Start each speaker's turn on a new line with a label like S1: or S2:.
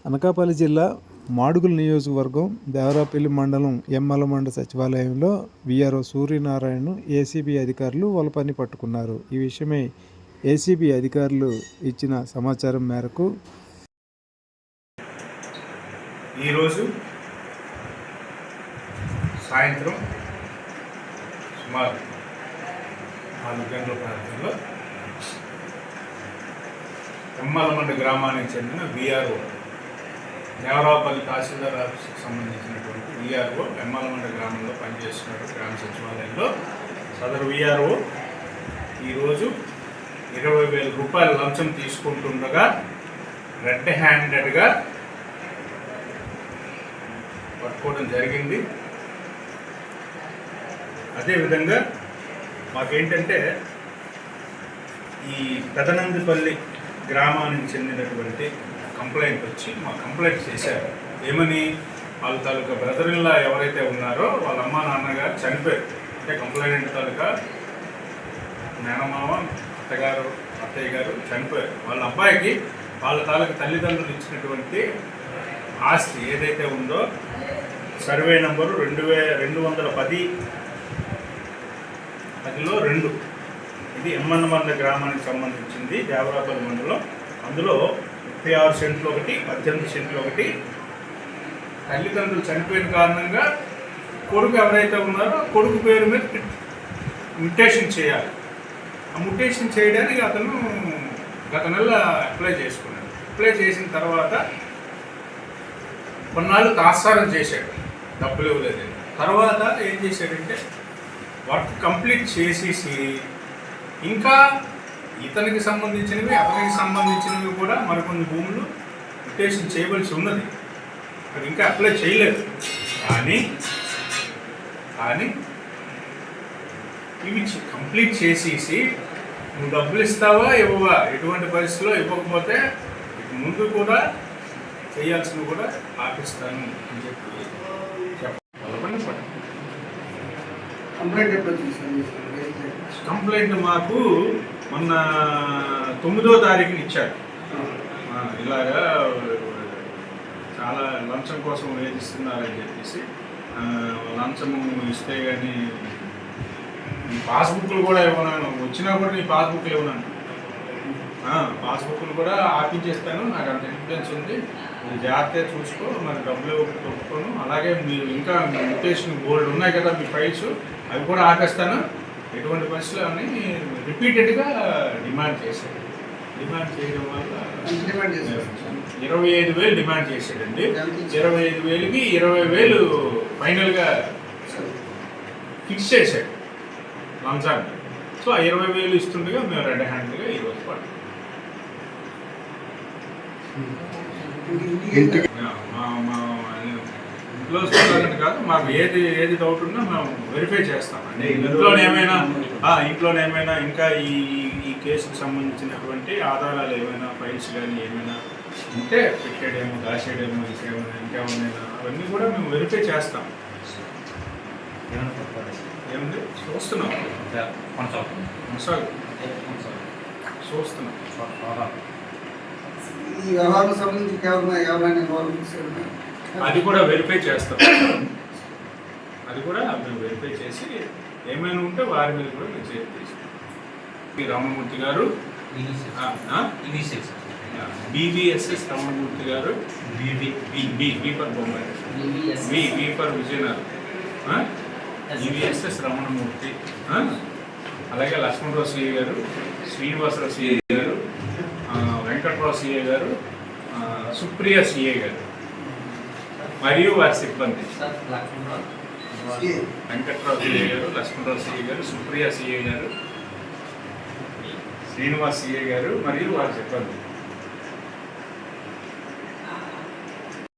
S1: అనకాపల్లి జిల్లా మాడుగుల నియోజకవర్గం దేవరాపల్లి మండలం ఎమ్మలమండ సచివాలయంలో వీఆర్ఓ సూర్యనారాయణను ఏసీబీ అధికారులు వలపని పట్టుకున్నారు. ఈ విషయమై ఏసీబీ అధికారులు ఇచ్చిన సమాచారం మేరకు
S2: ఈరోజు సాయంత్రం సుమారు 4 గంటల ప్రాంతంలో ఎమ్మలమండ గ్రామానికి చెందిన వీఆర్ఓ దేవరాపల్లి తహసీల్దార్ ఆఫీస్కి సంబంధించినటువంటి వీఆర్ఓ ఎమ్మలమండ గ్రామంలో పనిచేస్తున్నాడు. గ్రామ సచివాలయంలో సదరు వీఆర్ఓ ఈరోజు 20,000 రూపాయల లంచం తీసుకుంటుండగా రెడ్ హ్యాండెడ్గా పట్టుకోవడం జరిగింది. అదేవిధంగా మాకేంటంటే ఈ పెదనందిపల్లి గ్రామానికి చెందినటువంటి కంప్లైంట్ వచ్చి మా కంప్లైంట్ చేశారు. ఏమని, వాళ్ళ తాలూకా బ్రదర్ ఇన్ లా ఎవరైతే ఉన్నారో వాళ్ళ అమ్మ నాన్నగారు చనిపోయారు. అంటే కంప్లైంట్ తాలూకా మేనమామ అత్తయ్య గారు చనిపోయారు. వాళ్ళ అబ్బాయికి వాళ్ళ తాలూకా తల్లిదండ్రులు ఇచ్చినటువంటి ఆస్తి ఏదైతే ఉందో సర్వే నంబరు 2210లో 2 ఇది ఎమ్మలమండ గ్రామానికి సంబంధించింది, దేవరాపల్లి మండలం. అందులో 36 సెంట్లు ఒకటి, 18 సెంట్లు ఒకటి. తల్లిదండ్రులు చనిపోయిన కారణంగా కొడుకు ఎవరైతే ఉన్నారో కొడుకు పేరు మీద మ్యుటేషన్ చేయాలి. ఆ మ్యుటేషన్ చేయడానికి అతను గత నెల అప్లై చేసుకున్నాడు. అప్లై చేసిన తర్వాత కొన్నాళ్ళు తాత్సారం చేశాడు, డబ్బులు ఇవ్వలేదు. తర్వాత ఏం చేశాడంటే వర్క్ కంప్లీట్ చేసేసి ఇంకా ఇతనికి సంబంధించినవి అతనికి సంబంధించినవి కూడా మరికొన్ని భూములు మ్యుటేషన్ చేయవలసి ఉన్నది. అది ఇంకా అప్లై చేయలేదు. కానీ ఇవి కంప్లీట్ చేసేసి నువ్వు డబ్బులు ఇస్తావా ఇవ్వవా, ఎటువంటి పరిస్థితిలో ఇవ్వకపోతే ముందు కూడా చేయాల్సినవి కూడా ఆపిస్తాను అని చెప్పి కంప్లైంట్ మాకు మొన్న 9వ తారీఖున ఇచ్చారు. ఇలాగా చాలా లంచం కోసం వేధిస్తున్నారని చెప్పేసి, లంచము ఇస్తే కానీ ఈ పాస్బుక్లు కూడా ఇవ్వను, వచ్చినా కూడా నీ పాస్బుక్లు ఇవ్వను, పాస్బుక్లు కూడా ఆపించేస్తాను, నాకు అంత ఎవిడెన్స్ ఉంది, మీరు జాగ్రత్తగా చూసుకో, మరి డబ్బులు తొప్పుకోను, అలాగే మీరు ఇంకా మ్యుటేషన్ గోల్డ్ ఉన్నాయి కదా మీ ఫైల్స్, అవి కూడా ఆపేస్తాను, ఎటువంటి పరిస్థితులు అని రిపీటెడ్గా డిమాండ్ చేశాడు. డిమాండ్ చేయడం వల్ల 25,000 డిమాండ్ చేశాడండి. 25,000కి 20,000 ఫైనల్గా ఫిక్స్ చేశాడు లంచాన్ని. సో ఆ 20,000 ఇస్తుండగా మేము రెడ్ హ్యాండ్గా ఈరోజు పడ్డాం. ఇంట్లో చూడాలని కాదు, మాకు ఏది డౌట్ ఉన్నా మేము వెరిఫై చేస్తాం. అంటే ఇంట్లోనేమైనా ఇంకా ఈ కేసుకు సంబంధించినటువంటి ఆధారాలు ఏమైనా, ఫైల్స్ కానీ ఏమైనా ఉంటే పెట్టేడేమో, దాచేడేమో, ఇంకేమైనా అవన్నీ కూడా మేము వెరిఫై చేస్తాం. ఏముంది చూస్తున్నాం, చూస్తున్నాం.
S3: ఈ వ్యవహారం సంబంధించి
S2: అది కూడా వెరిఫై చేస్తాం. అది కూడా మేము వెరిఫై చేసి ఏమైనా ఉంటే వారి మీద కూడా మేము చేసి తీసుకుంటాం. రమణమూర్తి గారు, BVSS రమణమూర్తి గారు, B for Bommai, B for Vizianagaram, BVSS Ramanamurthy, అలాగే లక్ష్మణరావు సిఏ గారు, శ్రీనివాసరావు సిఏ గారు, వెంకట్రావు సిఏ గారు, సుప్రియ సిఏ గారు మరియు వారి సిబ్బంది. వెంకట్రావు సిఏ గారు, లక్ష్మణరావు సిఏ గారు, సుప్రియ సిఏ గారు, శ్రీనివాస్ సిఏ గారు మరియు వారి సిబ్బంది.